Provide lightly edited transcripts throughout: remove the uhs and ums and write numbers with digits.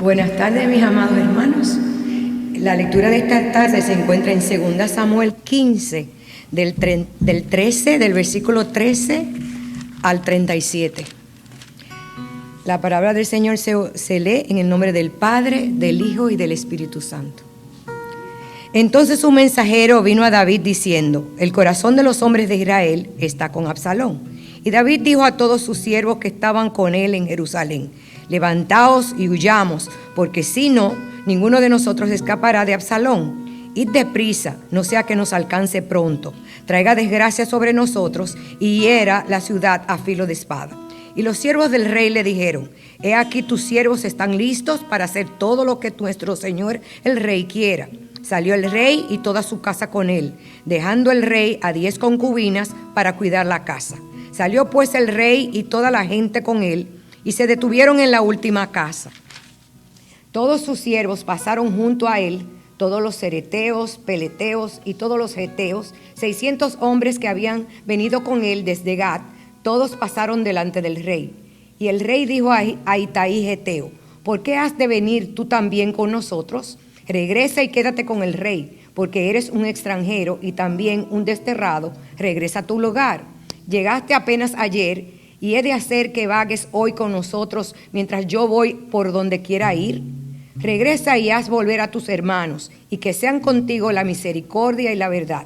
Buenas tardes, mis amados hermanos. La lectura de esta tarde se encuentra en 2 Samuel 15, del versículo 13 al 37. La palabra del Señor se lee en el nombre del Padre, del Hijo y del Espíritu Santo. Entonces un mensajero vino a David diciendo: el corazón de los hombres de Israel está con Absalón. Y David dijo a todos sus siervos que estaban con él en Jerusalén: levantaos y huyamos, porque si no, ninguno de nosotros escapará de Absalón. Id deprisa, no sea que nos alcance pronto, traiga desgracia sobre nosotros y hiera la ciudad a filo de espada. Y los siervos del rey le dijeron: he aquí tus siervos están listos para hacer todo lo que nuestro señor el rey quiera. Salió el rey y toda su casa con él, dejando el rey a 10 concubinas para cuidar la casa. Salió pues el rey y toda la gente con él, y se detuvieron en la última casa. Todos sus siervos pasaron junto a él, todos los cereteos, peleteos y todos los geteos, 600 hombres que habían venido con él desde Gat, todos pasaron delante del rey. Y el rey dijo a Itaí geteo: ¿por qué has de venir tú también con nosotros? Regresa y quédate con el rey, porque eres un extranjero y también un desterrado. Regresa a tu lugar. Llegaste apenas ayer, y he de hacer que vagues hoy con nosotros mientras yo voy por donde quiera ir. Regresa y haz volver a tus hermanos, y que sean contigo la misericordia y la verdad.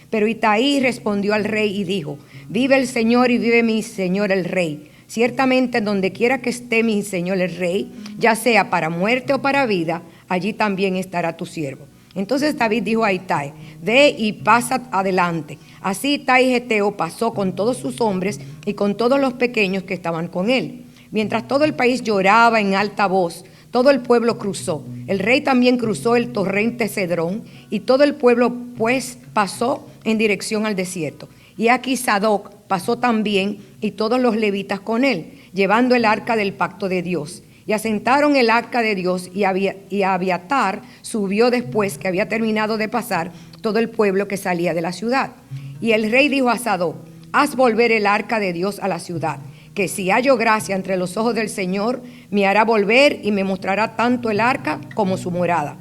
Pero Itaí respondió al rey y dijo: vive el Señor y vive mi señor el rey. Ciertamente donde quiera que esté mi señor el rey, ya sea para muerte o para vida, allí también estará tu siervo. Entonces David dijo a Itai: ve y pasa adelante. Así Itai geteo pasó con todos sus hombres y con todos los pequeños que estaban con él. Mientras todo el país lloraba en alta voz, todo el pueblo cruzó. El rey también cruzó el torrente Cedrón, y todo el pueblo pues pasó en dirección al desierto. Y aquí Sadoc pasó también, y todos los levitas con él, llevando el arca del pacto de Dios. Y asentaron el arca de Dios, y Abiatar subió después que había terminado de pasar todo el pueblo que salía de la ciudad. Y el rey dijo a Sadoc: haz volver el arca de Dios a la ciudad, que si hallo gracia entre los ojos del Señor, me hará volver y me mostrará tanto el arca como su morada.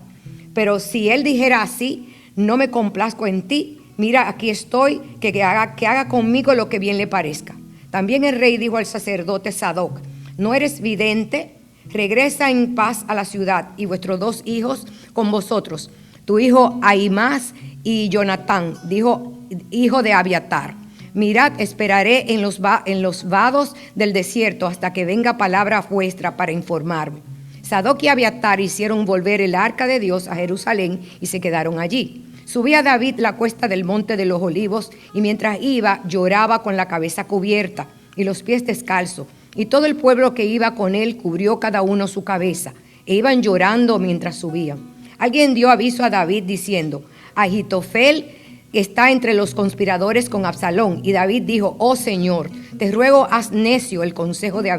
Pero si él dijera así: no me complazco en ti, mira, aquí estoy, que haga conmigo lo que bien le parezca. También el rey dijo al sacerdote Sadoc: ¿no eres vidente? Regresa en paz a la ciudad, y vuestros 2 hijos con vosotros, tu hijo Ahimaas y Jonatán, hijo de Abiatar. Mirad, esperaré en los vados del desierto hasta que venga palabra vuestra para informarme. Sadoc y Abiatar hicieron volver el arca de Dios a Jerusalén y se quedaron allí. Subía David la cuesta del monte de los olivos, y mientras iba lloraba con la cabeza cubierta y los pies descalzos. Y todo el pueblo que iba con él cubrió cada uno su cabeza, e iban llorando mientras subían. Alguien dio aviso a David diciendo: Ahitofel está entre los conspiradores con Absalón. Y David dijo: oh Señor, te ruego, haz necio el consejo de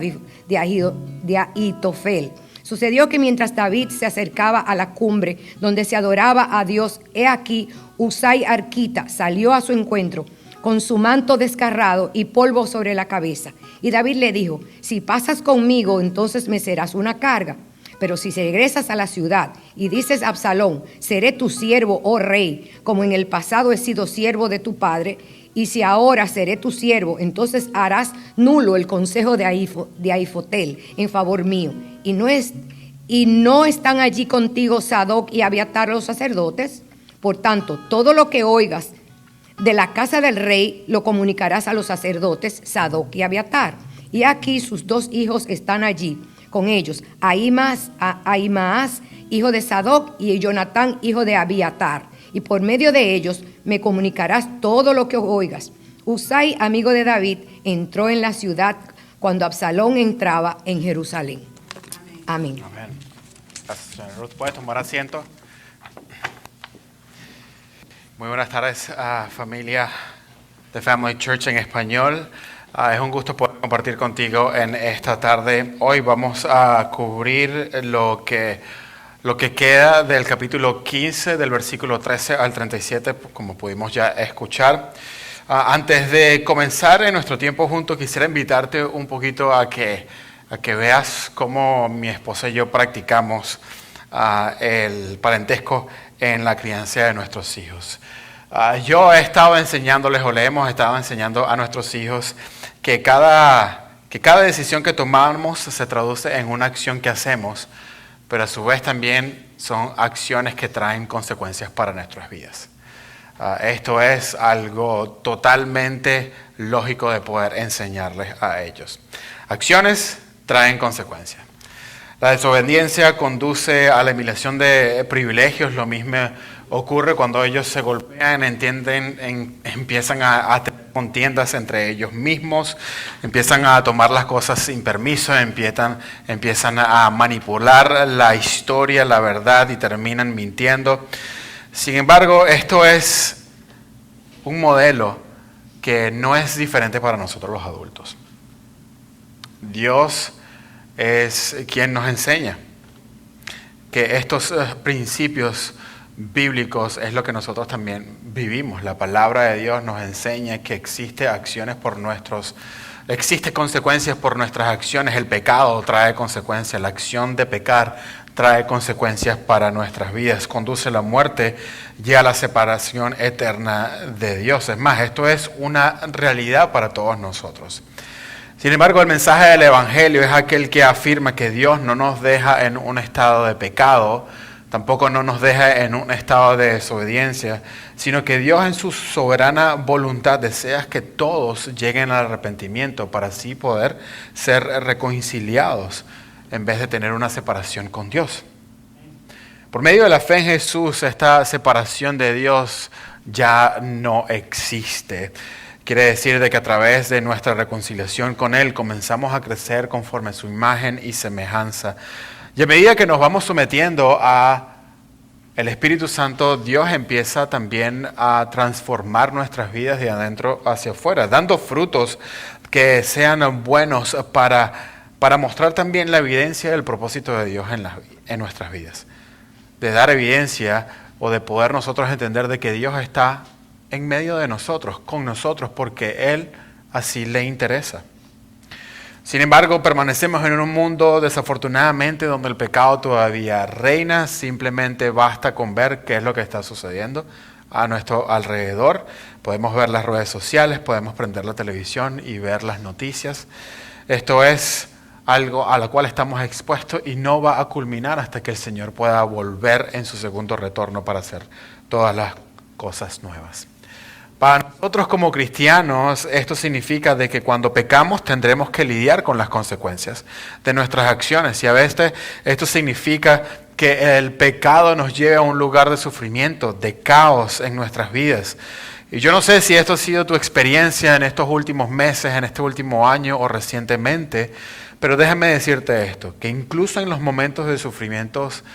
Ahitofel. Sucedió que mientras David se acercaba a la cumbre donde se adoraba a Dios, he aquí Husai arquita salió a su encuentro con su manto desgarrado y polvo sobre la cabeza. Y David le dijo: si pasas conmigo, entonces me serás una carga. Pero si regresas a la ciudad y dices a Absalón: seré tu siervo, oh rey, como en el pasado he sido siervo de tu padre, y si ahora seré tu siervo, entonces harás nulo el consejo de Ahifotel en favor mío. Y no están allí contigo Sadoc y Abiatar los sacerdotes. Por tanto, todo lo que oigas de la casa del rey lo comunicarás a los sacerdotes Sadoc y Abiatar. Y aquí sus 2 hijos están allí con ellos, Ahimaas, hijo de Sadoc, y Jonatán, hijo de Abiatar. Y por medio de ellos me comunicarás todo lo que oigas. Husai, amigo de David, entró en la ciudad cuando Absalón entraba en Jerusalén. Amén. Amén. Gracias, señor Ruth. ¿Puedes tomar asiento? Muy buenas tardes, familia de Family Church en español. Es un gusto poder compartir contigo en esta tarde. Hoy vamos a cubrir lo que queda del capítulo 15, del versículo 13 al 37, como pudimos ya escuchar. Antes de comenzar en nuestro tiempo juntos, quisiera invitarte un poquito a que a que veas cómo mi esposa y yo practicamos el parentesco en la crianza de nuestros hijos. Yo he estado enseñándoles, o le hemos estado enseñando a nuestros hijos que cada decisión que tomamos se traduce en una acción que hacemos, pero a su vez también son acciones que traen consecuencias para nuestras vidas. Esto es algo totalmente lógico de poder enseñarles a ellos. Acciones traen consecuencias. La desobediencia conduce a la eliminación de privilegios. Lo mismo ocurre cuando ellos se golpean, empiezan a tener contiendas entre ellos mismos, empiezan a tomar las cosas sin permiso, empiezan a manipular la historia, la verdad, y terminan mintiendo. Sin embargo, esto es un modelo que no es diferente para nosotros los adultos. Dios es quien nos enseña que estos principios bíblicos es lo que nosotros también vivimos. La palabra de Dios nos enseña que existen consecuencias por nuestras acciones. El pecado trae consecuencias, la acción de pecar trae consecuencias para nuestras vidas, conduce a la muerte y a la separación eterna de Dios. Es más, esto es una realidad para todos nosotros. Sin embargo, el mensaje del Evangelio es aquel que afirma que Dios no nos deja en un estado de pecado, tampoco no nos deja en un estado de desobediencia, sino que Dios en su soberana voluntad desea que todos lleguen al arrepentimiento para así poder ser reconciliados en vez de tener una separación con Dios. Por medio de la fe en Jesús, esta separación de Dios ya no existe. Quiere decir de que a través de nuestra reconciliación con Él comenzamos a crecer conforme a su imagen y semejanza. Y a medida que nos vamos sometiendo a el Espíritu Santo, Dios empieza también a transformar nuestras vidas de adentro hacia afuera, dando frutos que sean buenos para mostrar también la evidencia del propósito de Dios en nuestras vidas. De dar evidencia o de poder nosotros entender de que Dios está en medio de nosotros, con nosotros, porque Él así le interesa. Sin embargo, permanecemos en un mundo desafortunadamente donde el pecado todavía reina. Simplemente basta con ver qué es lo que está sucediendo a nuestro alrededor. Podemos ver las redes sociales, podemos prender la televisión y ver las noticias. Esto es algo a lo cual estamos expuestos y no va a culminar hasta que el Señor pueda volver en su segundo retorno para hacer todas las cosas nuevas. Para nosotros como cristianos, esto significa de que cuando pecamos tendremos que lidiar con las consecuencias de nuestras acciones. Y a veces esto significa que el pecado nos lleve a un lugar de sufrimiento, de caos en nuestras vidas. Y yo no sé si esto ha sido tu experiencia en estos últimos meses, en este último año o recientemente, pero déjame decirte esto, que incluso en los momentos de sufrimientos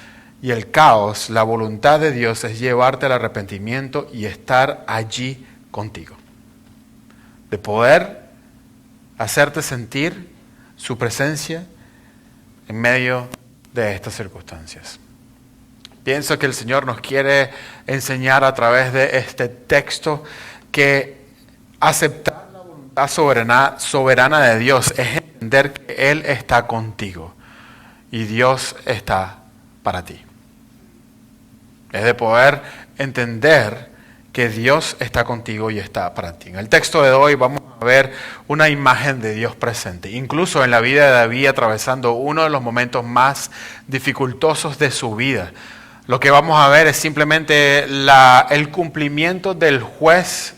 y el caos, la voluntad de Dios es llevarte al arrepentimiento y estar allí contigo, de poder hacerte sentir su presencia en medio de estas circunstancias. Pienso que el Señor nos quiere enseñar a través de este texto que aceptar la voluntad soberana de Dios es entender que Él está contigo y Dios está para ti. Es de poder entender que Dios está contigo y está para ti. En el texto de hoy vamos a ver una imagen de Dios presente, incluso en la vida de David atravesando uno de los momentos más dificultosos de su vida. Lo que vamos a ver es simplemente el cumplimiento del juez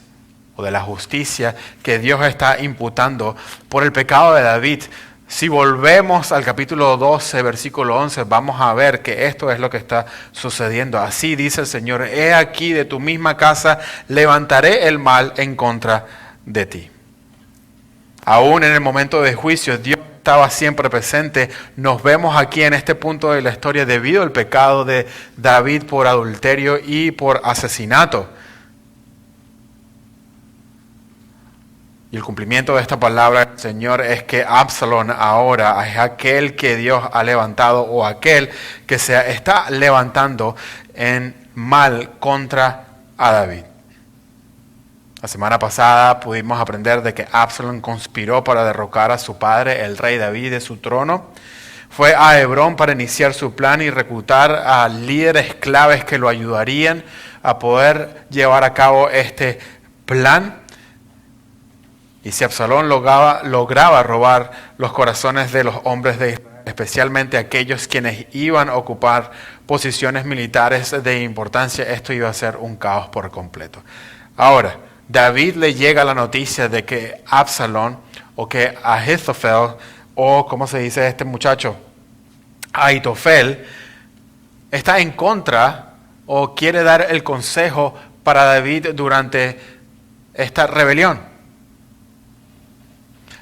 o de la justicia que Dios está imputando por el pecado de David. Si volvemos al capítulo 12, versículo 11, vamos a ver que esto es lo que está sucediendo. Así dice el Señor: he aquí de tu misma casa levantaré el mal en contra de ti. Aún en el momento de juicio, Dios estaba siempre presente. Nos vemos aquí en este punto de la historia debido al pecado de David por adulterio y por asesinato. Y el cumplimiento de esta palabra del Señor es que Absalón ahora es aquel que Dios ha levantado, o aquel que se está levantando en mal contra a David. La semana pasada pudimos aprender de que Absalón conspiró para derrocar a su padre, el rey David, de su trono. Fue a Hebrón para iniciar su plan y reclutar a líderes claves que lo ayudarían a poder llevar a cabo este plan. Y si Absalón lograba robar los corazones de los hombres de Israel, especialmente aquellos quienes iban a ocupar posiciones militares de importancia, esto iba a ser un caos por completo. Ahora, David le llega la noticia de que Absalón, o que Ahitofel, o ¿cómo se dice este muchacho? Ahitofel, está en contra o quiere dar el consejo para David durante esta rebelión.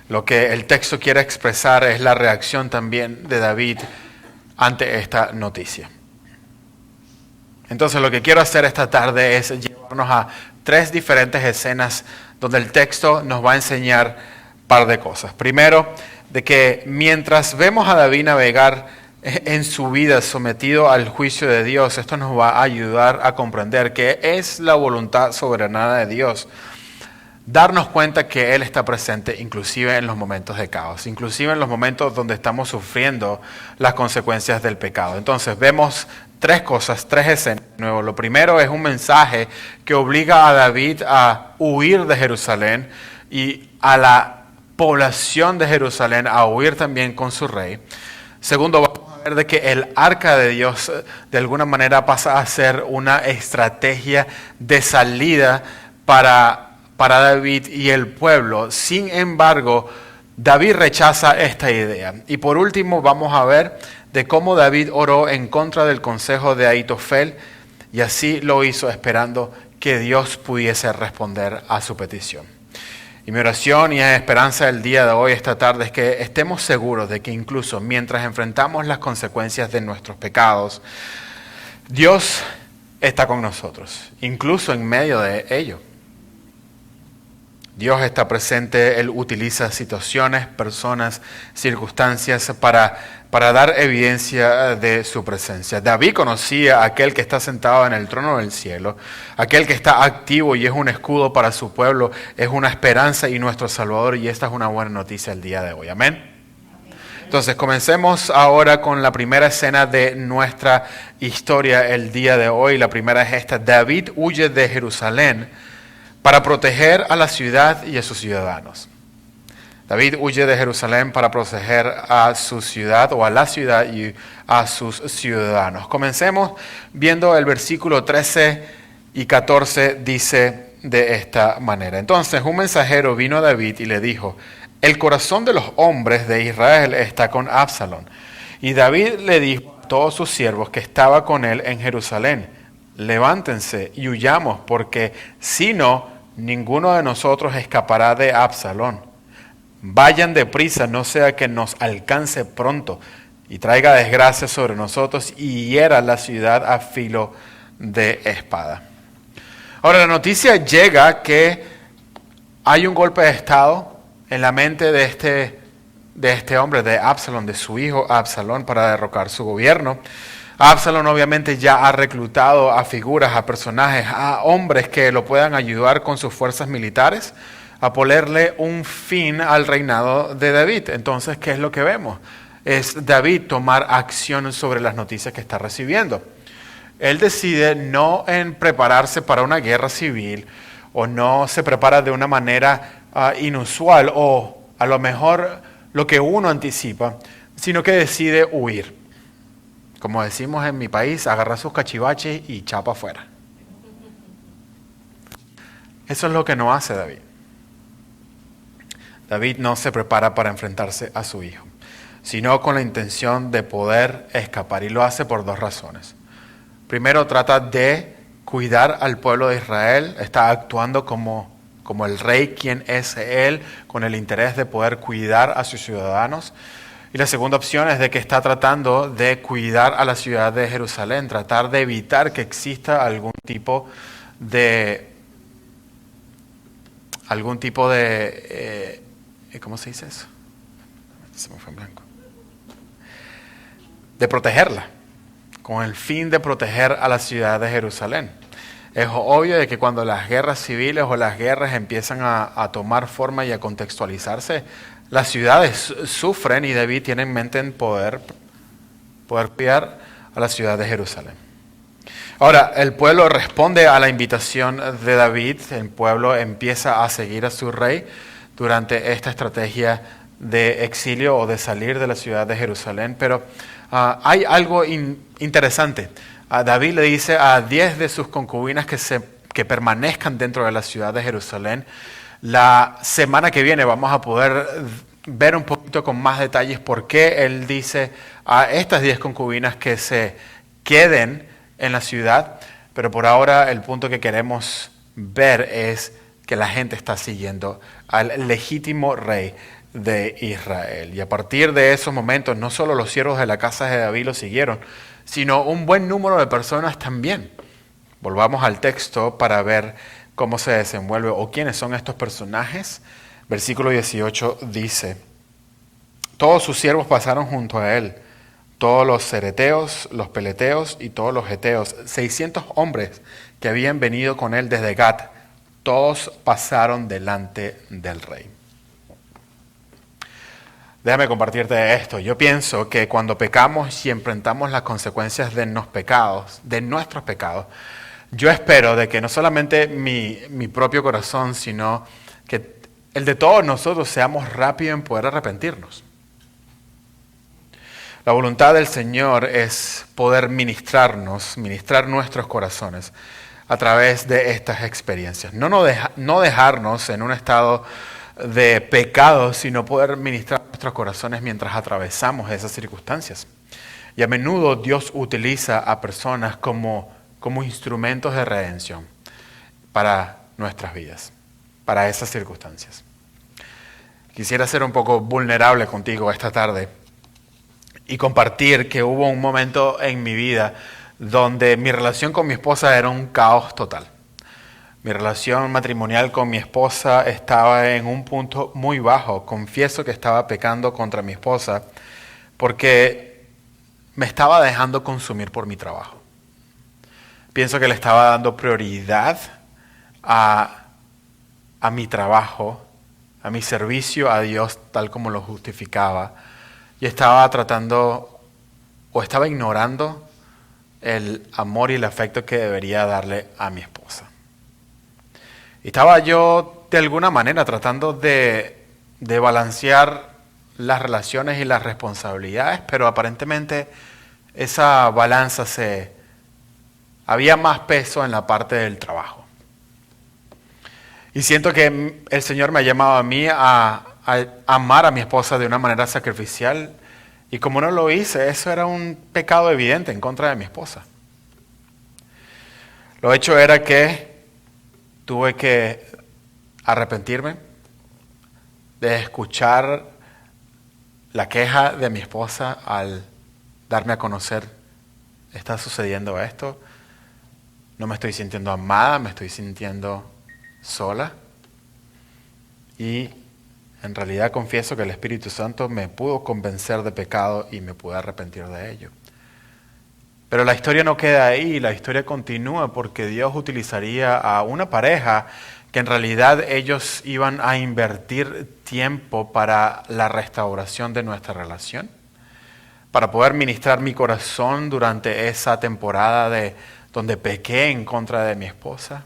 Lo que el texto quiere expresar es la reacción también de David ante esta noticia. Entonces lo que quiero hacer esta tarde es llevarnos a 3 diferentes escenas donde el texto nos va a enseñar un par de cosas. Primero, de que mientras vemos a David navegar en su vida sometido al juicio de Dios, esto nos va a ayudar a comprender que es la voluntad soberana de Dios. Darnos cuenta que Él está presente inclusive en los momentos de caos, inclusive en los momentos donde estamos sufriendo las consecuencias del pecado. Entonces vemos 3 cosas, 3 escenas. De nuevo, lo primero es un mensaje que obliga a David a huir de Jerusalén y a la población de Jerusalén a huir también con su rey. Segundo, vamos a ver de que el arca de Dios de alguna manera pasa a ser una estrategia de salida para David y el pueblo. Sin embargo, David rechaza esta idea. Y por último, vamos a ver de cómo David oró en contra del consejo de Ahitofel y así lo hizo esperando que Dios pudiese responder a su petición. Y mi oración y esperanza del día de hoy, esta tarde, es que estemos seguros de que incluso mientras enfrentamos las consecuencias de nuestros pecados, Dios está con nosotros, incluso en medio de ello. Dios está presente, Él utiliza situaciones, personas, circunstancias para dar evidencia de su presencia. David conocía a aquel que está sentado en el trono del cielo, aquel que está activo y es un escudo para su pueblo, es una esperanza y nuestro Salvador, y esta es una buena noticia el día de hoy. Amén. Entonces comencemos ahora con la primera escena de nuestra historia el día de hoy. La primera es esta: David huye de Jerusalén para proteger a la ciudad y a sus ciudadanos. David huye de Jerusalén para proteger a su ciudad o a la ciudad y a sus ciudadanos. Comencemos viendo el versículo 13 y 14, dice de esta manera. Entonces un mensajero vino a David y le dijo: el corazón de los hombres de Israel está con Absalón. Y David le dijo a todos sus siervos que estaba con él en Jerusalén: levántense y huyamos, porque si no, ninguno de nosotros escapará de Absalón. Vayan deprisa, no sea que nos alcance pronto y traiga desgracia sobre nosotros y hiera la ciudad a filo de espada. Ahora, la noticia llega que hay un golpe de estado en la mente de este hombre, de Absalón, de su hijo Absalón, para derrocar su gobierno. Absalón obviamente ya ha reclutado a figuras, a personajes, a hombres que lo puedan ayudar con sus fuerzas militares a ponerle un fin al reinado de David. Entonces, ¿qué es lo que vemos? Es David tomar acción sobre las noticias que está recibiendo. Él decide no en prepararse para una guerra civil, o no se prepara de una manera inusual, o a lo mejor lo que uno anticipa, sino que decide huir. Como decimos en mi país, agarra sus cachivaches y chapa afuera. Eso es lo que no hace David. David no se prepara para enfrentarse a su hijo, sino con la intención de poder escapar, y lo hace por 2 razones. Primero, trata de cuidar al pueblo de Israel, está actuando como el rey quien es él, con el interés de poder cuidar a sus ciudadanos. Y la segunda opción es de que está tratando de cuidar a la ciudad de Jerusalén, tratar de evitar que exista algún tipo de ¿cómo se dice eso? Se me fue en blanco. De protegerla, con el fin de proteger a la ciudad de Jerusalén. Es obvio de que cuando las guerras civiles o las guerras empiezan a tomar forma y a contextualizarse, las ciudades sufren y David tiene en mente en poder cuidar a la ciudad de Jerusalén. Ahora, el pueblo responde a la invitación de David. El pueblo empieza a seguir a su rey durante esta estrategia de exilio o de salir de la ciudad de Jerusalén. Pero hay algo interesante. David le dice a 10 de sus concubinas que permanezcan dentro de la ciudad de Jerusalén. La semana que viene vamos a poder ver un poquito con más detalles por qué él dice a estas 10 concubinas que se queden en la ciudad, pero por ahora el punto que queremos ver es que la gente está siguiendo al legítimo rey de Israel. Y a partir de esos momentos, no solo los siervos de la casa de David lo siguieron, sino un buen número de personas también. Volvamos al texto para ver cómo se desenvuelve o quiénes son estos personajes. Versículo 18 dice: todos sus siervos pasaron junto a él, todos los cereteos, los peleteos y todos los heteos, 600 hombres que habían venido con él desde Gat, todos pasaron delante del rey. Déjame compartirte esto. Yo pienso que cuando pecamos y enfrentamos las consecuencias de nuestros pecados, yo espero de que no solamente mi propio corazón, sino que el de todos nosotros seamos rápidos en poder arrepentirnos. La voluntad del Señor es poder ministrar nuestros corazones a través de estas experiencias. No dejarnos en un estado de pecado, sino poder ministrar nuestros corazones mientras atravesamos esas circunstancias. Y a menudo Dios utiliza a personas como instrumentos de redención para nuestras vidas, para esas circunstancias. Quisiera ser un poco vulnerable contigo esta tarde y compartir que hubo un momento en mi vida donde mi relación con mi esposa era un caos total. Mi relación matrimonial con mi esposa estaba en un punto muy bajo. Confieso que estaba pecando contra mi esposa porque me estaba dejando consumir por mi trabajo. Pienso que le estaba dando prioridad a mi trabajo, a mi servicio a Dios tal como lo justificaba. Y estaba estaba ignorando el amor y el afecto que debería darle a mi esposa. Y estaba yo de alguna manera tratando de balancear las relaciones y las responsabilidades, pero aparentemente esa balanza había más peso en la parte del trabajo. Y siento que el Señor me ha llamado a mí a amar a mi esposa de una manera sacrificial, y como no lo hice, eso era un pecado evidente en contra de mi esposa. Lo hecho era que tuve que arrepentirme de escuchar la queja de mi esposa al darme a conocer: está sucediendo esto, no me estoy sintiendo amada, me estoy sintiendo sola. Y en realidad confieso que el Espíritu Santo me pudo convencer de pecado y me pude arrepentir de ello. Pero la historia no queda ahí, la historia continúa porque Dios utilizaría a una pareja que en realidad ellos iban a invertir tiempo para la restauración de nuestra relación, para poder ministrar mi corazón durante esa temporada donde pequé en contra de mi esposa.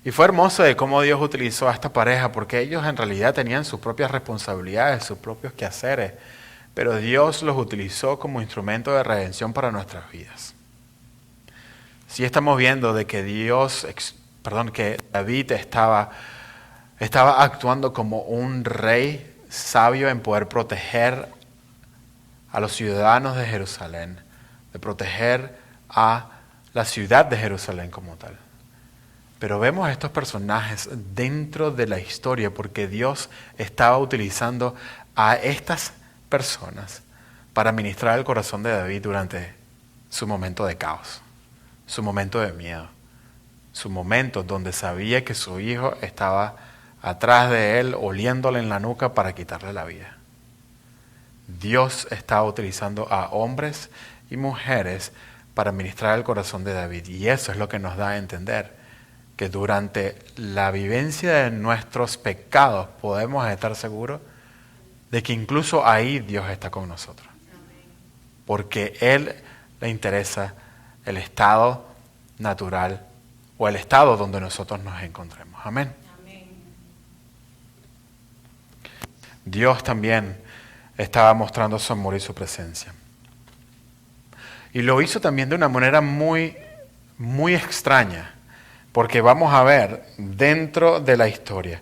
Y fue hermoso de cómo Dios utilizó a esta pareja, porque ellos en realidad tenían sus propias responsabilidades, sus propios quehaceres, pero Dios los utilizó como instrumento de redención para nuestras vidas. Sí estamos viendo de que que David estaba actuando como un rey sabio en poder proteger a los ciudadanos de Jerusalén, de proteger a la ciudad de Jerusalén como tal. Pero vemos a estos personajes dentro de la historia porque Dios estaba utilizando a estas personas para ministrar el corazón de David durante su momento de caos, su momento de miedo, su momento donde sabía que su hijo estaba atrás de él, oliéndole en la nuca para quitarle la vida. Dios estaba utilizando a hombres y mujeres para ministrar el corazón de David. Y eso es lo que nos da a entender que durante la vivencia de nuestros pecados podemos estar seguros de que incluso ahí Dios está con nosotros. Porque Él le interesa el estado natural o el estado donde nosotros nos encontremos. Amén. Dios también estaba mostrando su amor y su presencia. Y lo hizo también de una manera muy, muy extraña, porque vamos a ver dentro de la historia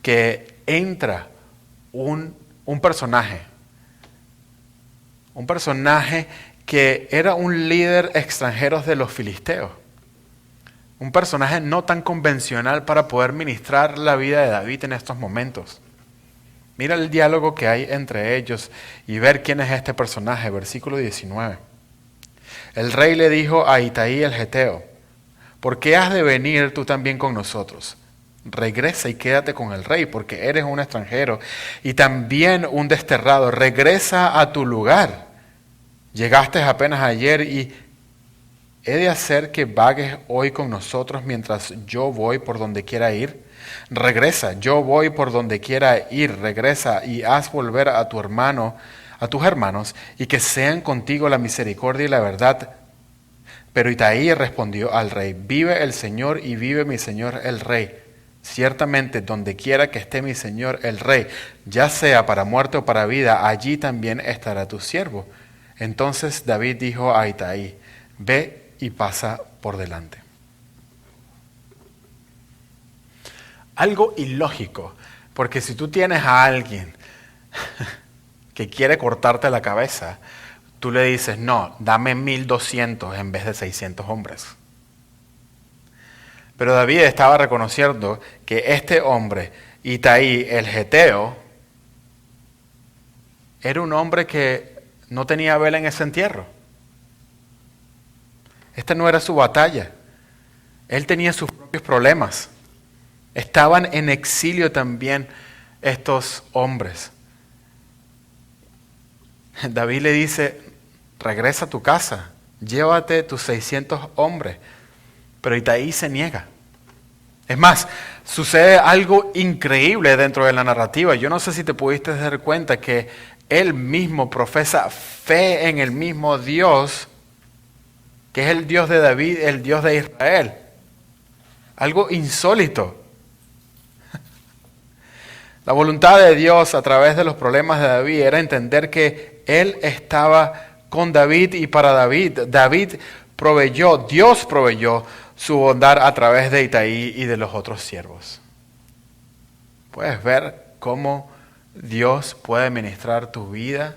que entra un personaje que era un líder extranjero de los filisteos, un personaje no tan convencional para poder ministrar la vida de David en estos momentos. Mira el diálogo que hay entre ellos y ver quién es este personaje, versículo 19. El rey le dijo a Itaí el geteo: ¿por qué has de venir tú también con nosotros? Regresa y quédate con el rey, porque eres un extranjero y también un desterrado. Regresa a tu lugar. Llegaste apenas ayer y ¿he de hacer que vagues hoy con nosotros mientras yo voy por donde quiera ir? Regresa, yo voy por donde quiera ir. Regresa y haz volver a tu hermano, a tus hermanos, y que sean contigo la misericordia y la verdad. Pero Itaí respondió al rey: vive el Señor y vive mi señor el rey. Ciertamente donde quiera que esté mi señor el rey, ya sea para muerte o para vida, allí también estará tu siervo. Entonces David dijo a Itaí: ve y pasa por delante. Algo ilógico, porque si tú tienes a alguien que quiere cortarte la cabeza, tú le dices: no, dame 1200 en vez de 600 hombres. Pero David estaba reconociendo que este hombre, Itaí el geteo, era un hombre que no tenía vela en ese entierro. Esta no era su batalla. Él tenía sus propios problemas. Estaban en exilio también estos hombres. David le dice: regresa a tu casa, llévate tus 600 hombres. Pero Itaí se niega. Es más, sucede algo increíble dentro de la narrativa. Yo no sé si te pudiste dar cuenta que él mismo profesa fe en el mismo Dios, que es el Dios de David, el Dios de Israel. Algo insólito. La voluntad de Dios a través de los problemas de David era entender que Él estaba con David y para David. Dios proveyó su bondad a través de Itaí y de los otros siervos. Puedes ver cómo Dios puede ministrar tu vida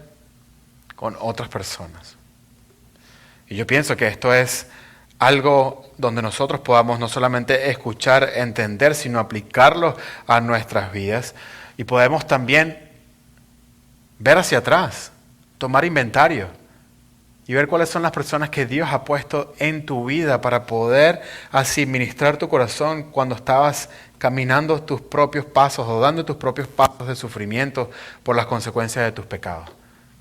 con otras personas. Y yo pienso que esto es algo donde nosotros podamos no solamente escuchar, entender, sino aplicarlo a nuestras vidas. Y podemos también ver hacia atrás, tomar inventario y ver cuáles son las personas que Dios ha puesto en tu vida para poder así ministrar tu corazón cuando estabas caminando tus propios pasos o dando tus propios pasos de sufrimiento por las consecuencias de tus pecados,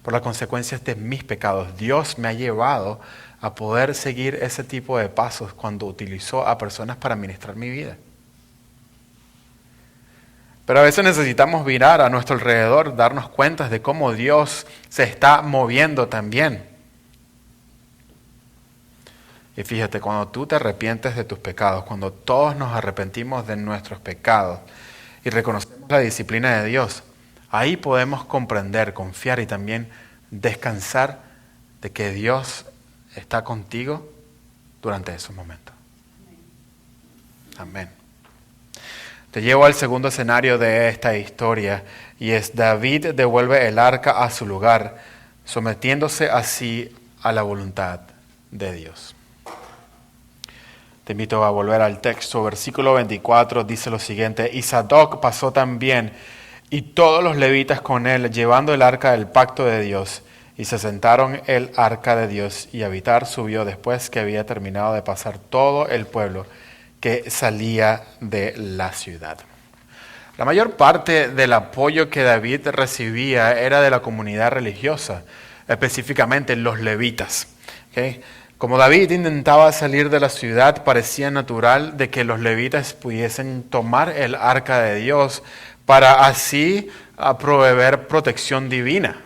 por las consecuencias de mis pecados. Dios me ha llevado a poder seguir ese tipo de pasos cuando utilizó a personas para ministrar mi vida. Pero a veces necesitamos mirar a nuestro alrededor, darnos cuenta de cómo Dios se está moviendo también. Y fíjate, cuando tú te arrepientes de tus pecados, cuando todos nos arrepentimos de nuestros pecados y reconocemos la disciplina de Dios, ahí podemos comprender, confiar y también descansar de que Dios está contigo durante esos momentos. Amén. Te llevo al segundo escenario de esta historia y es: David devuelve el arca a su lugar, sometiéndose así a la voluntad de Dios. Te invito a volver al texto. Versículo 24 dice lo siguiente: y Sadoc pasó también y todos los levitas con él, llevando el arca del pacto de Dios. Y se sentaron el arca de Dios, y Abiatar subió después que había terminado de pasar todo el pueblo que salía de la ciudad. La mayor parte del apoyo que David recibía era de la comunidad religiosa, específicamente los levitas. ¿Okay? Como David intentaba salir de la ciudad, parecía natural de que los levitas pudiesen tomar el arca de Dios para así proveer protección divina.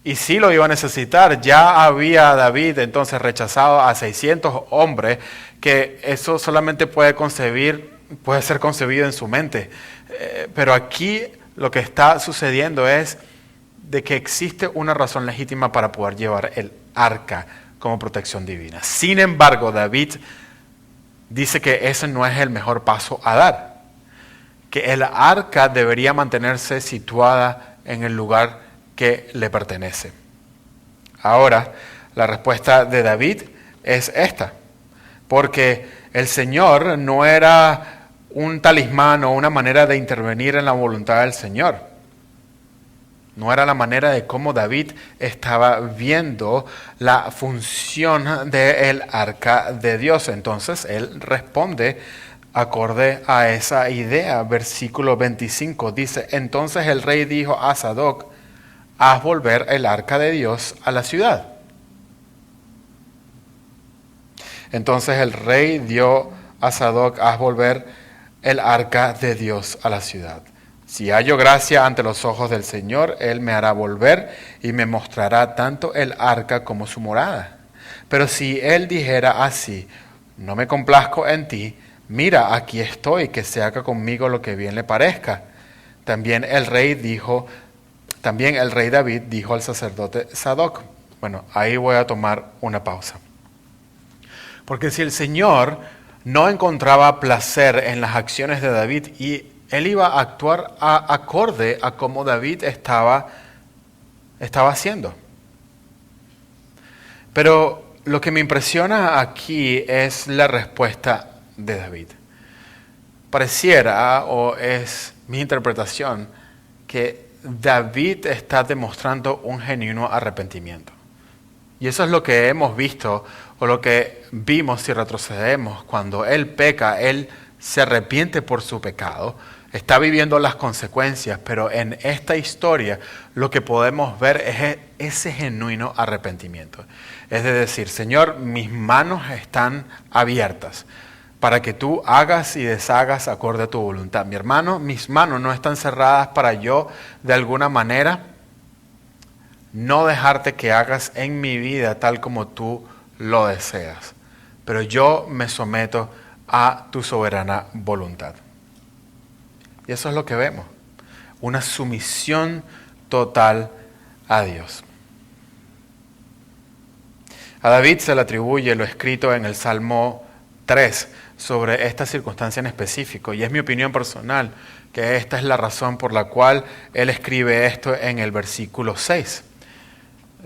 Y sí lo iba a necesitar. Ya había David entonces rechazado a 600 hombres, que eso solamente puede ser concebido en su mente. Pero aquí lo que está sucediendo es de que existe una razón legítima para poder llevar el arca como protección divina. Sin embargo, David dice que ese no es el mejor paso a dar, que el arca debería mantenerse situada en el lugar que le pertenece. Ahora, la respuesta de David es esta, porque el Señor no era un talismán o una manera de intervenir en la voluntad del Señor. No era la manera de cómo David estaba viendo la función del arca de Dios. Entonces él responde acorde a esa idea. Versículo 25 dice: entonces el rey dijo a Sadoc: haz volver el arca de Dios a la ciudad. Entonces el rey dio a Sadoc: haz volver el arca de Dios a la ciudad. Si hallo gracia ante los ojos del Señor, Él me hará volver y me mostrará tanto el arca como su morada. Pero si Él dijera así: no me complazco en ti, mira, aquí estoy, que se haga conmigo lo que bien le parezca. También el rey David dijo al sacerdote Sadoc. Bueno, ahí voy a tomar una pausa. Porque si el Señor no encontraba placer en las acciones de David y él iba a actuar acorde a cómo David estaba haciendo. Pero lo que me impresiona aquí es la respuesta de David. Pareciera, o es mi interpretación, que David está demostrando un genuino arrepentimiento. Y eso es lo que hemos visto, o lo que vimos si retrocedemos. Cuando él peca, él se arrepiente por su pecado, está viviendo las consecuencias, pero en esta historia lo que podemos ver es ese genuino arrepentimiento. Es decir, Señor, mis manos están abiertas para que tú hagas y deshagas acorde a tu voluntad. Mi hermano, mis manos no están cerradas para yo, de alguna manera, no dejarte que hagas en mi vida tal como tú lo deseas. Pero yo me someto a tu soberana voluntad. Y eso es lo que vemos, una sumisión total a Dios. A David se le atribuye lo escrito en el Salmo 3 sobre esta circunstancia en específico, y es mi opinión personal que esta es la razón por la cual él escribe esto en el versículo 6.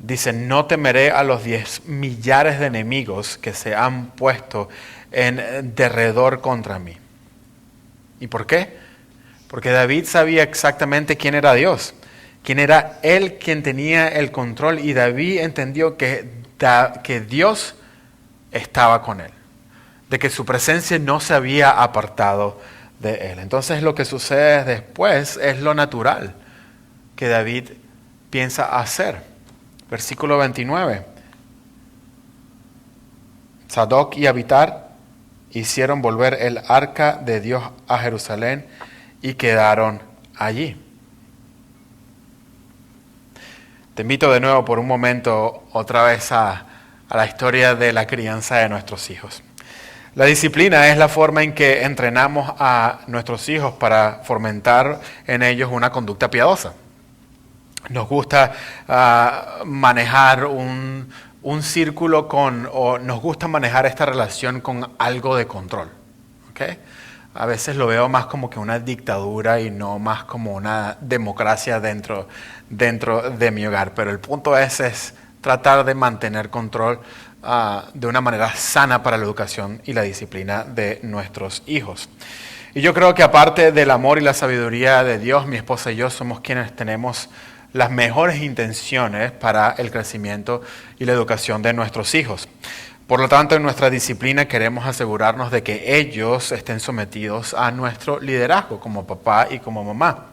Dice: no temeré a los 10 millares de enemigos que se han puesto en derredor contra mí. ¿Y por qué? Porque David sabía exactamente quién era Dios, quién era Él quien tenía el control, y David entendió que Dios estaba con él, de que su presencia no se había apartado de él. Entonces lo que sucede después es lo natural que David piensa hacer. Versículo 29. Sadoc y Abiatar hicieron volver el arca de Dios a Jerusalén y quedaron allí. Te invito de nuevo por un momento otra vez a la historia de la crianza de nuestros hijos. La disciplina es la forma en que entrenamos a nuestros hijos para fomentar en ellos una conducta piadosa. Nos gusta manejar un círculo o nos gusta manejar esta relación con algo de control. ¿Okay? A veces lo veo más como que una dictadura y no más como una democracia dentro de mi hogar. Pero el punto es tratar de mantener control de una manera sana para la educación y la disciplina de nuestros hijos. Y yo creo que aparte del amor y la sabiduría de Dios, mi esposa y yo somos quienes tenemos las mejores intenciones para el crecimiento y la educación de nuestros hijos. Por lo tanto, en nuestra disciplina queremos asegurarnos de que ellos estén sometidos a nuestro liderazgo como papá y como mamá.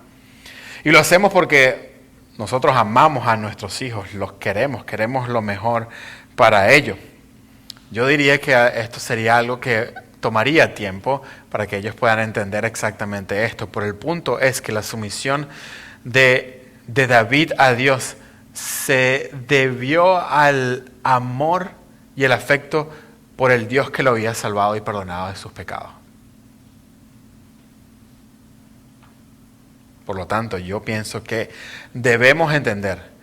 Y lo hacemos porque nosotros amamos a nuestros hijos, los queremos lo mejor para ellos. Yo diría que esto sería algo que tomaría tiempo para que ellos puedan entender exactamente esto. Pero el punto es que la sumisión de David a Dios se debió al amor y el afecto por el Dios que lo había salvado y perdonado de sus pecados. Por lo tanto, yo pienso que debemos entender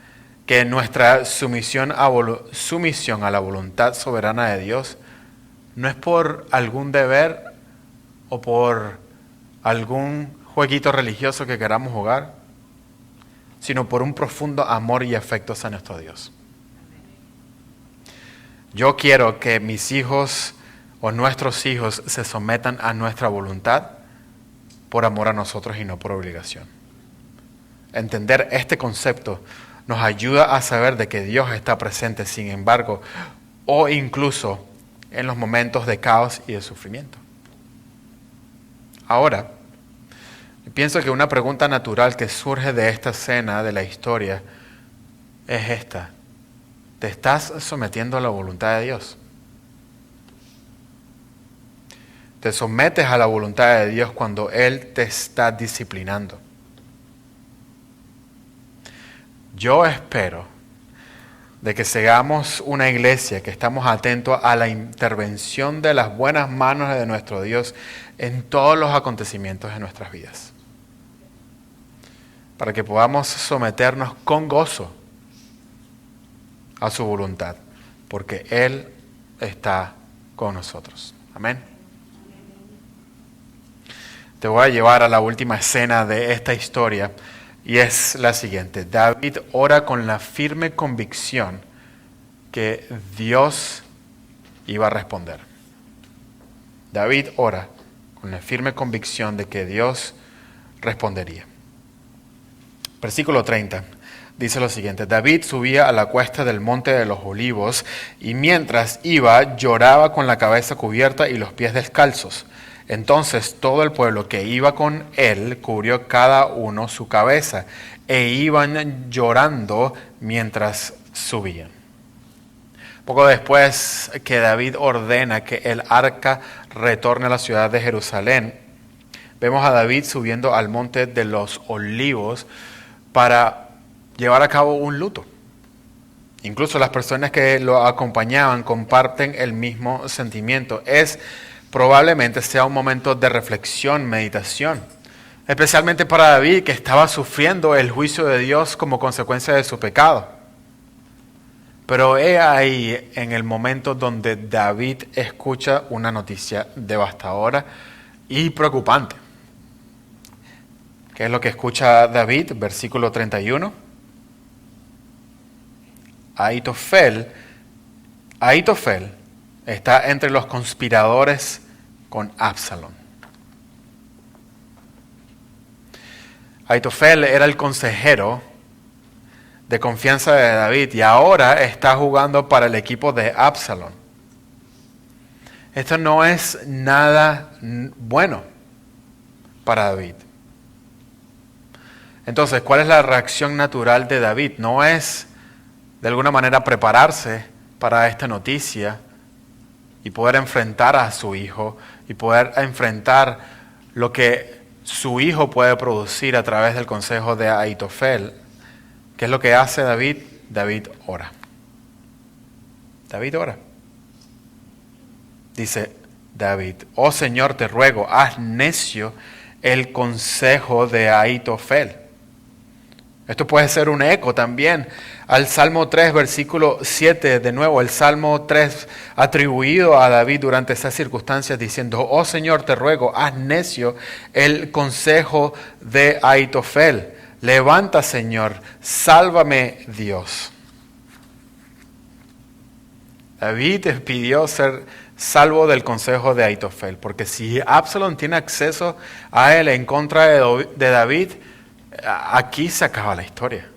que nuestra sumisión a la voluntad soberana de Dios no es por algún deber o por algún jueguito religioso que queramos jugar, sino por un profundo amor y afecto hacia nuestro Dios. Yo quiero que mis hijos o nuestros hijos se sometan a nuestra voluntad por amor a nosotros y no por obligación. Entender este concepto nos ayuda a saber de que Dios está presente, sin embargo, o incluso en los momentos de caos y de sufrimiento. Ahora, pienso que una pregunta natural que surge de esta escena de la historia es esta: ¿te estás sometiendo a la voluntad de Dios? Te sometes a la voluntad de Dios cuando Él te está disciplinando. Yo espero de que seamos una iglesia que estamos atentos a la intervención de las buenas manos de nuestro Dios en todos los acontecimientos de nuestras vidas. Para que podamos someternos con gozo a su voluntad, porque Él está con nosotros. Amén. Te voy a llevar a la última escena de esta historia y es la siguiente. David ora con la firme convicción que Dios iba a responder. David ora con la firme convicción de que Dios respondería. Versículo 30. Dice lo siguiente: David subía a la cuesta del monte de los olivos y mientras iba lloraba con la cabeza cubierta y los pies descalzos. Entonces todo el pueblo que iba con él cubrió cada uno su cabeza e iban llorando mientras subían. Poco después que David ordena que el arca retorne a la ciudad de Jerusalén, vemos a David subiendo al monte de los olivos para llevar a cabo un luto. Incluso las personas que lo acompañaban comparten el mismo sentimiento. Probablemente sea un momento de reflexión, meditación, especialmente para David, que estaba sufriendo el juicio de Dios como consecuencia de su pecado. Pero he ahí en el momento donde David escucha una noticia devastadora y preocupante. ¿Qué es lo que escucha David? Versículo 31. Ahitofel está entre los conspiradores con Absalón. Ahitofel era el consejero de confianza de David y ahora está jugando para el equipo de Absalón. Esto no es nada bueno para David. Entonces, ¿cuál es la reacción natural de David? No es de alguna manera prepararse para esta noticia y poder enfrentar a su hijo y poder enfrentar lo que su hijo puede producir a través del consejo de Ahitofel. ¿Qué es lo que hace David? David ora. David ora. Dice David: oh Señor, te ruego, haz necio el consejo de Ahitofel. Esto puede ser un eco también al Salmo 3, versículo 7, de nuevo, el Salmo 3 atribuido a David durante esas circunstancias, diciendo: oh Señor, te ruego, haz necio el consejo de Ahitofel. Levanta, Señor, sálvame, Dios. David pidió ser salvo del consejo de Ahitofel, porque si Absalón tiene acceso a él en contra de David, aquí se acaba la historia.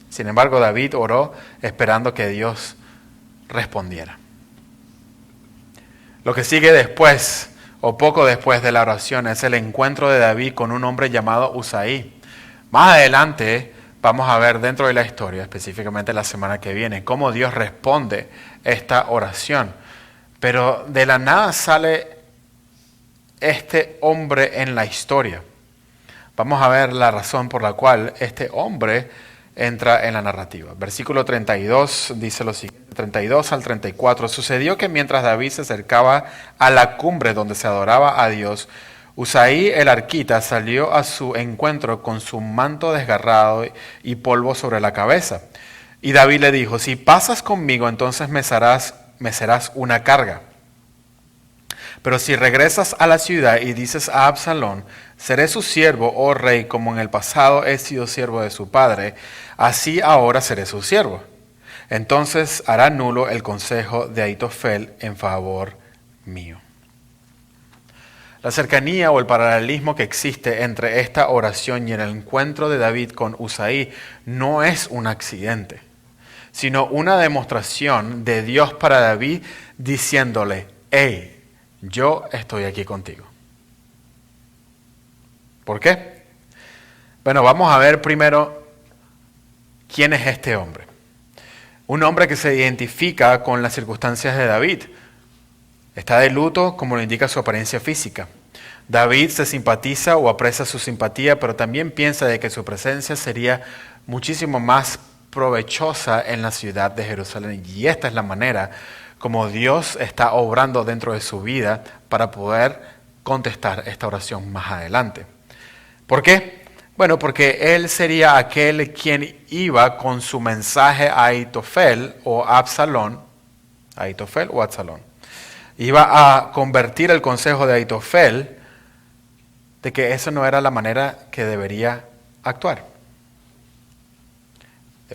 Sin embargo, David oró esperando que Dios respondiera. Lo que sigue después, o poco después de la oración, es el encuentro de David con un hombre llamado Usaí. Más adelante vamos a ver dentro de la historia, específicamente la semana que viene, cómo Dios responde esta oración. Pero de la nada sale este hombre en la historia. Vamos a ver la razón por la cual este hombre entra en la narrativa. Versículo 32 dice lo siguiente, 32 al 34. Sucedió que mientras David se acercaba a la cumbre donde se adoraba a Dios, Usaí el arquita salió a su encuentro con su manto desgarrado y polvo sobre la cabeza. Y David le dijo, si pasas conmigo, entonces me serás una carga. Pero si regresas a la ciudad y dices a Absalón, seré su siervo, oh rey, como en el pasado he sido siervo de su padre, así ahora seré su siervo. Entonces hará nulo el consejo de Ahitofel en favor mío. La cercanía o el paralelismo que existe entre esta oración y el encuentro de David con Usaí no es un accidente, sino una demostración de Dios para David diciéndole, hey, yo estoy aquí contigo. ¿Por qué? Bueno, vamos a ver primero quién es este hombre. Un hombre que se identifica con las circunstancias de David. Está de luto, como lo indica su apariencia física. David se simpatiza o aprecia su simpatía, pero también piensa de que su presencia sería muchísimo más provechosa en la ciudad de Jerusalén. Y esta es la manera como Dios está obrando dentro de su vida para poder contestar esta oración más adelante. ¿Por qué? Bueno, porque él sería aquel quien iba con su mensaje a Ahitofel o Absalón. Ahitofel o Absalón. Iba a convertir el consejo de Ahitofel de que esa no era la manera que debería actuar.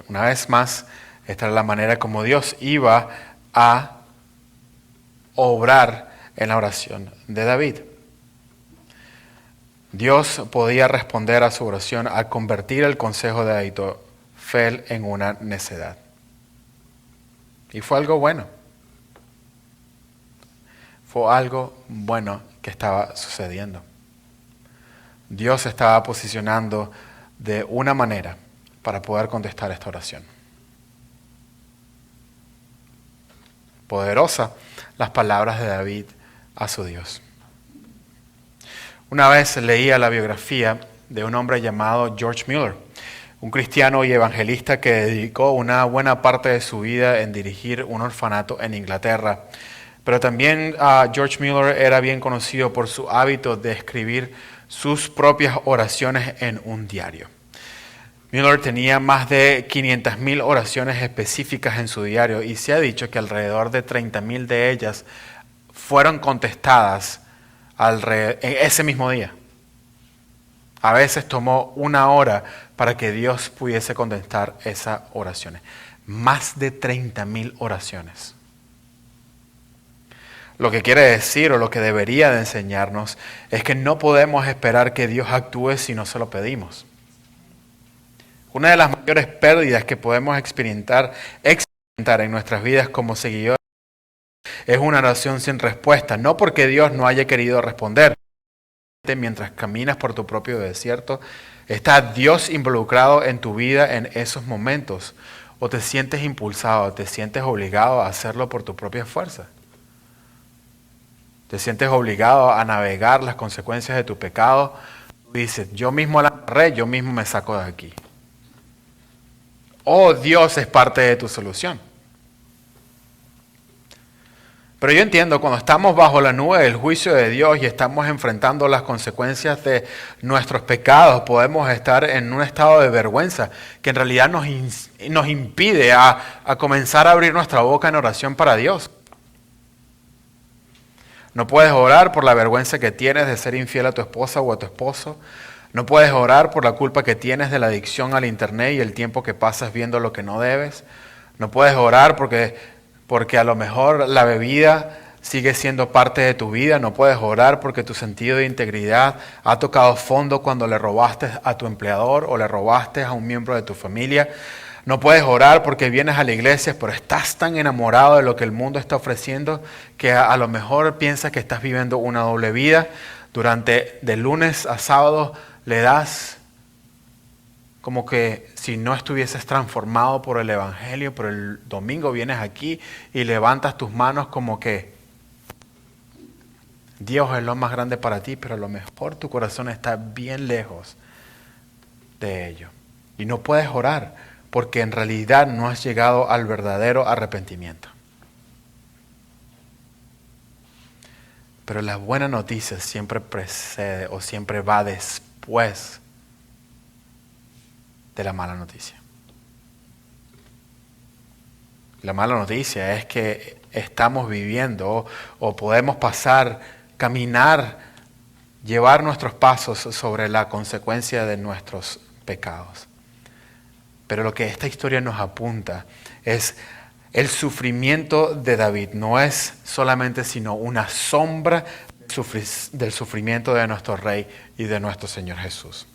Una vez más, esta era la manera como Dios iba a obrar en la oración de David. Dios podía responder a su oración al convertir el consejo de Ahitofel en una necedad. Y fue algo bueno. Fue algo bueno que estaba sucediendo. Dios estaba posicionando de una manera para poder contestar esta oración. Poderosa las palabras de David a su Dios. Una vez leía la biografía de un hombre llamado George Mueller, un cristiano y evangelista que dedicó una buena parte de su vida en dirigir un orfanato en Inglaterra. Pero también George Mueller era bien conocido por su hábito de escribir sus propias oraciones en un diario. Mueller tenía más de 500,000 oraciones específicas en su diario y se ha dicho que alrededor de 30,000 de ellas fueron contestadas en ese mismo día. A veces tomó 1 hora para que Dios pudiese contestar esas oraciones. Más de 30,000 oraciones. Lo que quiere decir o lo que debería de enseñarnos es que no podemos esperar que Dios actúe si no se lo pedimos. Una de las mayores pérdidas que podemos experimentar en nuestras vidas como seguidores es una oración sin respuesta, no porque Dios no haya querido responder. Mientras caminas por tu propio desierto, ¿está Dios involucrado en tu vida en esos momentos? ¿O te sientes impulsado, te sientes obligado a hacerlo por tu propia fuerza? ¿Te sientes obligado a navegar las consecuencias de tu pecado? Tú dices, yo mismo la agarré, yo mismo me saco de aquí. Oh, Dios es parte de tu solución. Pero yo entiendo, cuando estamos bajo la nube del juicio de Dios y estamos enfrentando las consecuencias de nuestros pecados, podemos estar en un estado de vergüenza que en realidad nos impide a comenzar a abrir nuestra boca en oración para Dios. No puedes orar por la vergüenza que tienes de ser infiel a tu esposa o a tu esposo. No puedes orar por la culpa que tienes de la adicción al internet y el tiempo que pasas viendo lo que no debes. No puedes orar porque a lo mejor la bebida sigue siendo parte de tu vida. No puedes orar porque tu sentido de integridad ha tocado fondo cuando le robaste a tu empleador o le robaste a un miembro de tu familia. No puedes orar porque vienes a la iglesia, pero estás tan enamorado de lo que el mundo está ofreciendo que a lo mejor piensas que estás viviendo una doble vida. De lunes a sábado le das como que si no estuvieses transformado por el Evangelio, pero el domingo vienes aquí y levantas tus manos como que Dios es lo más grande para ti, pero a lo mejor tu corazón está bien lejos de ello. Y no puedes orar porque en realidad no has llegado al verdadero arrepentimiento. Pero la buena noticia siempre precede o siempre va después de la mala noticia. La mala noticia es que estamos viviendo o podemos caminar, llevar nuestros pasos sobre la consecuencia de nuestros pecados. Pero lo que esta historia nos apunta es el sufrimiento de David. No es solamente sino una sombra del sufrimiento de nuestro Rey y de nuestro Señor Jesús.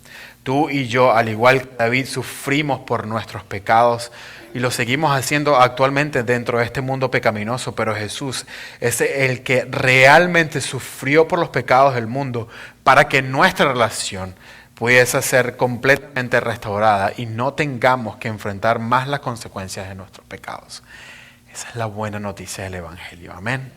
Tú y yo, al igual que David, sufrimos por nuestros pecados y lo seguimos haciendo actualmente dentro de este mundo pecaminoso, pero Jesús es el que realmente sufrió por los pecados del mundo para que nuestra relación pudiese ser completamente restaurada y no tengamos que enfrentar más las consecuencias de nuestros pecados. Esa es la buena noticia del Evangelio. Amén.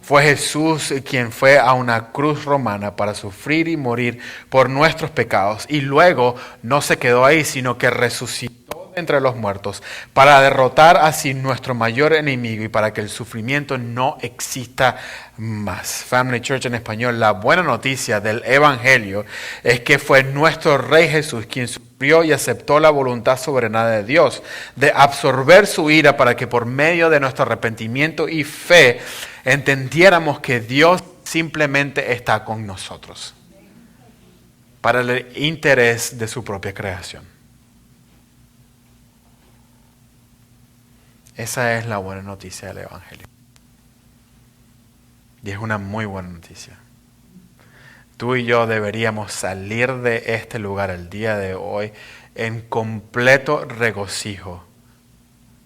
Fue Jesús quien fue a una cruz romana para sufrir y morir por nuestros pecados. Y luego no se quedó ahí, sino que resucitó de entre los muertos para derrotar así nuestro mayor enemigo y para que el sufrimiento no exista más. Family Church en español, la buena noticia del Evangelio es que fue nuestro Rey Jesús quien sufrió y aceptó la voluntad soberana de Dios de absorber su ira para que por medio de nuestro arrepentimiento y fe entendiéramos que Dios simplemente está con nosotros para el interés de su propia creación. Esa es la buena noticia del Evangelio. Y es una muy buena noticia. Tú y yo deberíamos salir de este lugar el día de hoy en completo regocijo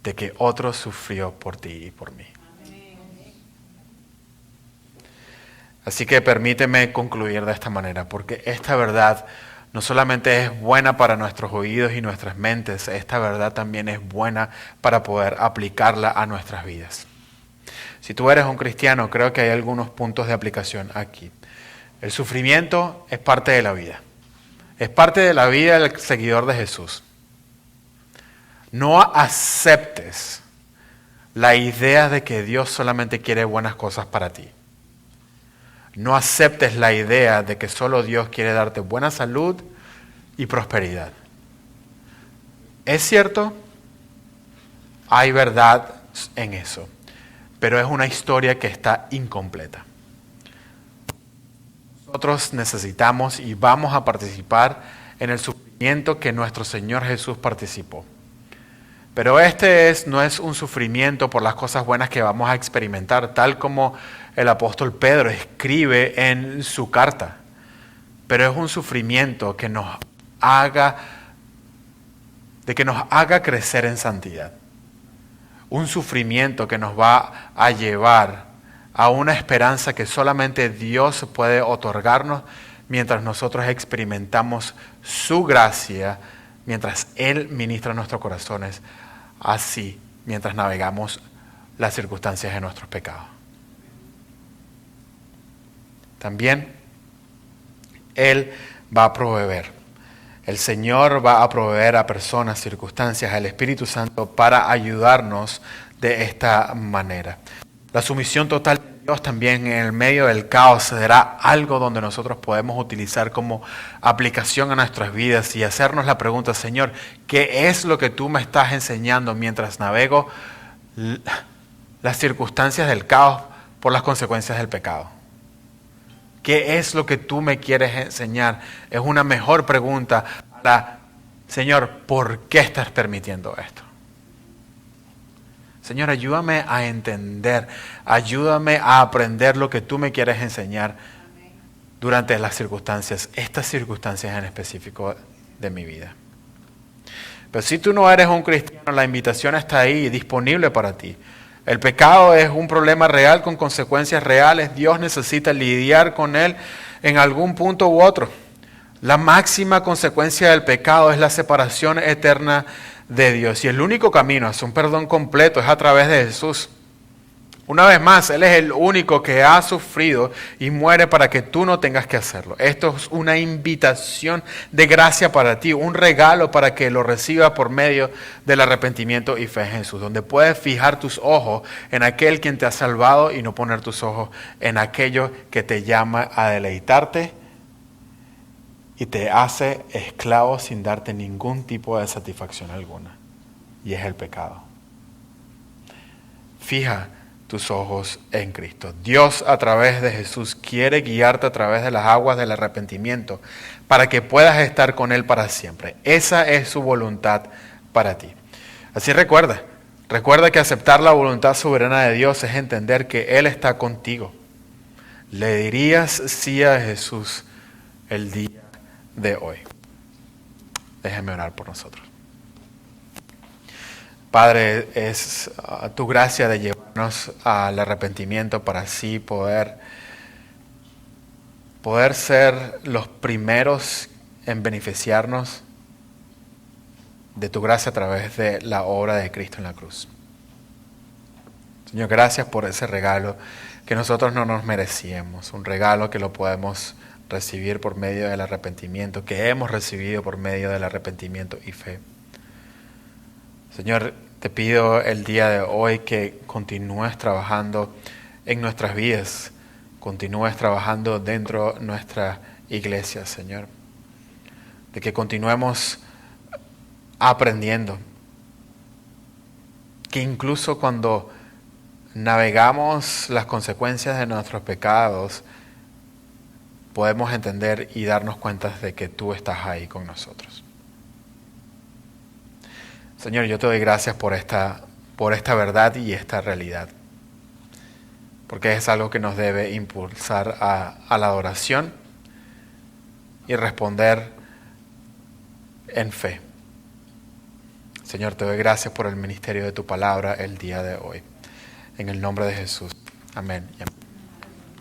de que otro sufrió por ti y por mí. Así que permíteme concluir de esta manera, porque esta verdad no solamente es buena para nuestros oídos y nuestras mentes, esta verdad también es buena para poder aplicarla a nuestras vidas. Si tú eres un cristiano, creo que hay algunos puntos de aplicación aquí. El sufrimiento es parte de la vida. Es parte de la vida del seguidor de Jesús. No aceptes la idea de que Dios solamente quiere buenas cosas para ti. No aceptes la idea de que solo Dios quiere darte buena salud y prosperidad. Es cierto, hay verdad en eso, pero es una historia que está incompleta. Nosotros necesitamos y vamos a participar en el sufrimiento que nuestro Señor Jesús participó. Pero no es un sufrimiento por las cosas buenas que vamos a experimentar, tal como el apóstol Pedro escribe en su carta. Pero es un sufrimiento que nos haga crecer en santidad. Un sufrimiento que nos va a llevar a una esperanza que solamente Dios puede otorgarnos mientras nosotros experimentamos su gracia, mientras Él ministra nuestros corazones, así mientras navegamos las circunstancias de nuestros pecados. También Él va a proveer. El Señor va a proveer a personas, circunstancias, al Espíritu Santo para ayudarnos de esta manera. La sumisión total de Dios también en el medio del caos será algo donde nosotros podemos utilizar como aplicación a nuestras vidas y hacernos la pregunta, Señor, ¿qué es lo que tú me estás enseñando mientras navego las circunstancias del caos por las consecuencias del pecado? ¿Qué es lo que tú me quieres enseñar? Es una mejor pregunta para, Señor, ¿por qué estás permitiendo esto? Señor, ayúdame a entender, ayúdame a aprender lo que tú me quieres enseñar durante las circunstancias, estas circunstancias en específico de mi vida. Pero si tú no eres un cristiano, la invitación está ahí, disponible para ti. El pecado es un problema real con consecuencias reales. Dios necesita lidiar con él en algún punto u otro. La máxima consecuencia del pecado es la separación eterna de Dios. Y el único camino hacia un perdón completo es a través de Jesús. Una vez más, Él es el único que ha sufrido y muere para que tú no tengas que hacerlo. Esto es una invitación de gracia para ti, un regalo para que lo recibas por medio del arrepentimiento y fe en Jesús, donde puedes fijar tus ojos en aquel quien te ha salvado y no poner tus ojos en aquello que te llama a deleitarte y te hace esclavo sin darte ningún tipo de satisfacción alguna. Y es el pecado. Fija tus ojos en Cristo. Dios a través de Jesús quiere guiarte a través de las aguas del arrepentimiento para que puedas estar con Él para siempre. Esa es su voluntad para ti. Así recuerda que aceptar la voluntad soberana de Dios es entender que Él está contigo. Le dirías sí a Jesús el día de hoy. Déjeme orar por nosotros. Padre, es tu gracia de llevarnos al arrepentimiento para así poder ser los primeros en beneficiarnos de tu gracia a través de la obra de Cristo en la cruz. Señor, gracias por ese regalo que nosotros no nos merecíamos, un regalo que lo podemos recibir por medio del arrepentimiento, que hemos recibido por medio del arrepentimiento y fe. Señor, te pido el día de hoy que continúes trabajando en nuestras vidas, continúes trabajando dentro de nuestra iglesia, Señor. De que continuemos aprendiendo, que incluso cuando navegamos las consecuencias de nuestros pecados, podemos entender y darnos cuenta de que tú estás ahí con nosotros. Señor, yo te doy gracias por esta verdad y esta realidad, porque es algo que nos debe impulsar a la adoración y responder en fe. Señor, te doy gracias por el ministerio de tu palabra el día de hoy. En el nombre de Jesús. Amén y amén.